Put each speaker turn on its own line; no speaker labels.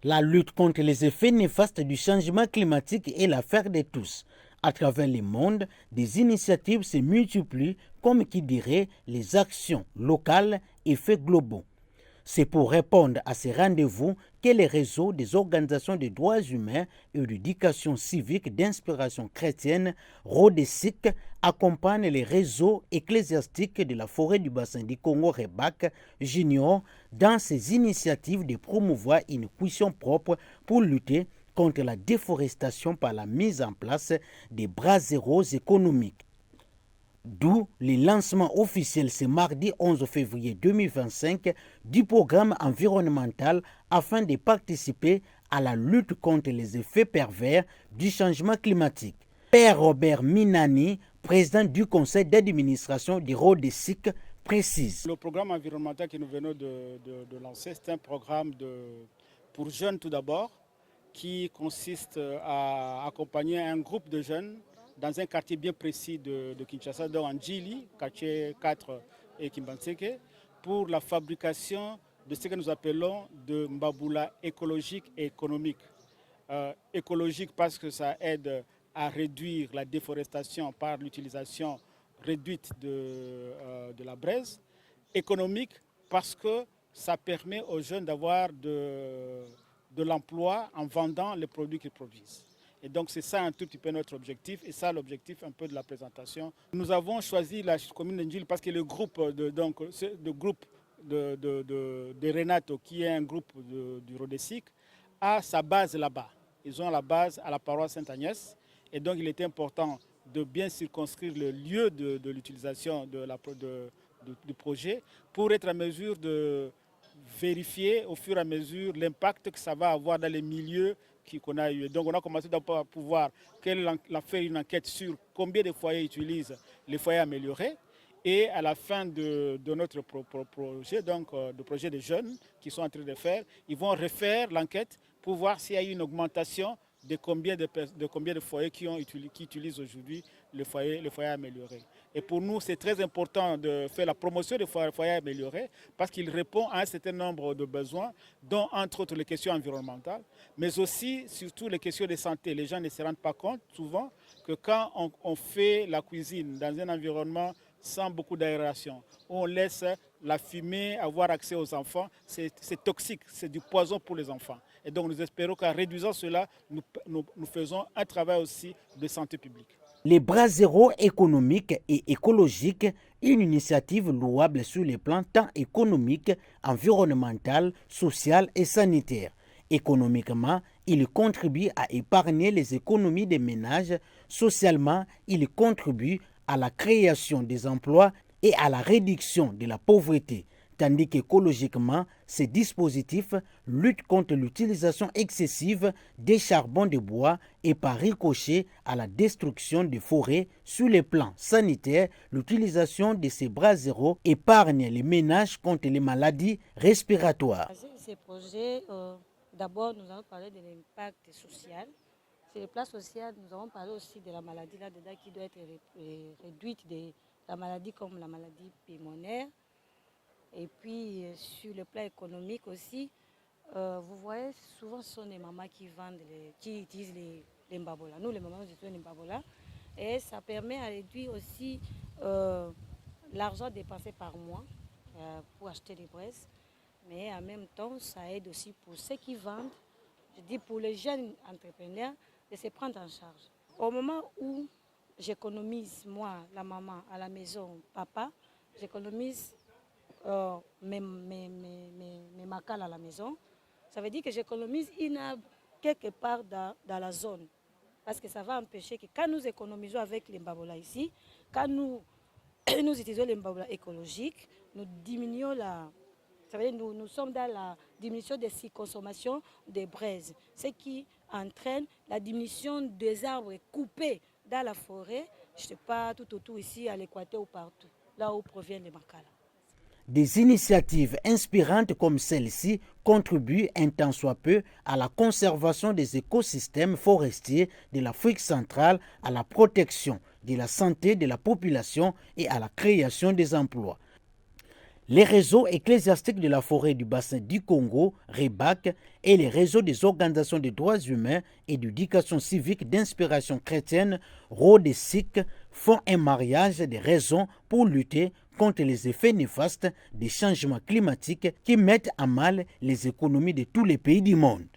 La lutte contre les effets néfastes du changement climatique est l'affaire de tous. À travers le monde, des initiatives se multiplient, comme qui dirait les actions locales, effets globaux. C'est pour répondre à ces rendez-vous que les réseaux des organisations des droits humains et d'éducation civique d'inspiration chrétienne, RODESIC, accompagnent les réseaux ecclésiastiques de la forêt du bassin du Congo REBAC Junior dans ces initiatives de promouvoir une cuisson propre pour lutter contre la déforestation par la mise en place des bras zéros économiques. D'où le lancement officiel ce mardi 11 février 2025 du programme environnemental afin de participer à la lutte contre les effets pervers du changement climatique. Père Robert Minani, président du conseil d'administration du RODESIC, précise.
Le programme environnemental que nous venons de lancer, c'est un programme pour jeunes tout d'abord, qui consiste à accompagner un groupe de jeunes dans un quartier bien précis de Kinshasa, dans Ndjili, quartier 4 et Kimbanseke, pour la fabrication de ce que nous appelons de Mbaboula écologique et économique. Écologique parce que ça aide à réduire la déforestation par l'utilisation réduite de la braise. Économique parce que ça permet aux jeunes d'avoir de l'emploi en vendant les produits qu'ils produisent. Et donc c'est ça un tout petit peu notre objectif et ça l'objectif un peu de la présentation. Nous avons choisi la commune de Ndjili parce que le groupe de Renato, qui est un groupe du RODESIC, a sa base là-bas. Ils ont la base à la paroisse Sainte-Agnès et donc il était important de bien circonscrire le lieu de l'utilisation du projet pour être en mesure de vérifier au fur et à mesure l'impact que ça va avoir dans les milieux qu'on a eu. Donc on a commencé à pouvoir faire une enquête sur combien de foyers utilisent les foyers améliorés. Et à la fin de notre projet, donc le projet des jeunes qui sont en train de faire, ils vont refaire l'enquête pour voir s'il y a eu une augmentation de combien de foyers qui utilisent aujourd'hui le foyer amélioré. Et pour nous, c'est très important de faire la promotion des foyers améliorés parce qu'il répond à un certain nombre de besoins, dont entre autres les questions environnementales, mais aussi, surtout, les questions de santé. Les gens ne se rendent pas compte souvent que quand on fait la cuisine dans un environnement sans beaucoup d'aération, on laisse la fumée avoir accès aux enfants, c'est toxique, c'est du poison pour les enfants. Et donc nous espérons qu'en réduisant cela, nous faisons un travail aussi de santé publique.
Les bras zéro économiques et écologiques, une initiative louable sur les plans tant économique, environnemental, social et sanitaire. Économiquement, il contribue à épargner les économies des ménages. Socialement, il contribue à la création des emplois et à la réduction de la pauvreté, tandis qu'écologiquement, ces dispositifs luttent contre l'utilisation excessive des charbons de bois et par ricochet à la destruction des forêts. Sur le plan sanitaire, l'utilisation de ces bras zéro épargne les ménages contre les maladies respiratoires.
Ces projets, d'abord, nous allons parler de l'impact social. Sur le plan social, nous allons parler aussi de la maladie là-dedans qui doit être réduite, de la maladie comme la maladie pulmonaire. Et puis, sur le plan économique aussi, vous voyez, souvent ce sont les mamans qui utilisent les mbabola. Nous, les mamans, nous utilisons les mbabola. Et ça permet à réduire aussi l'argent dépensé par mois pour acheter les braises. Mais en même temps, ça aide aussi pour ceux qui vendent, je dis pour les jeunes entrepreneurs, de se prendre en charge. Au moment où j'économise, moi, la maman, à la maison, papa, j'économise mes macales à la maison, ça veut dire que j'économise quelque part dans la zone. Parce que ça va empêcher que quand nous économisons avec les mbabola ici, quand nous utilisons les mbabola écologiques, nous diminuons ça veut dire nous sommes dans la diminution des consommations des braises, ce qui entraîne la diminution des arbres coupés dans la forêt, je ne sais pas, tout autour ici, à l'équateur ou partout, là où proviennent les macales.
Des initiatives inspirantes comme celle-ci contribuent un tant soit peu à la conservation des écosystèmes forestiers de l'Afrique centrale, à la protection de la santé de la population et à la création des emplois. Les réseaux ecclésiastiques de la forêt du bassin du Congo, REBAC, et les réseaux des organisations des droits humains et d'éducation civique d'inspiration chrétienne, RODESIC, font un mariage des raisons pour lutter contre les effets néfastes des changements climatiques qui mettent à mal les économies de tous les pays du monde.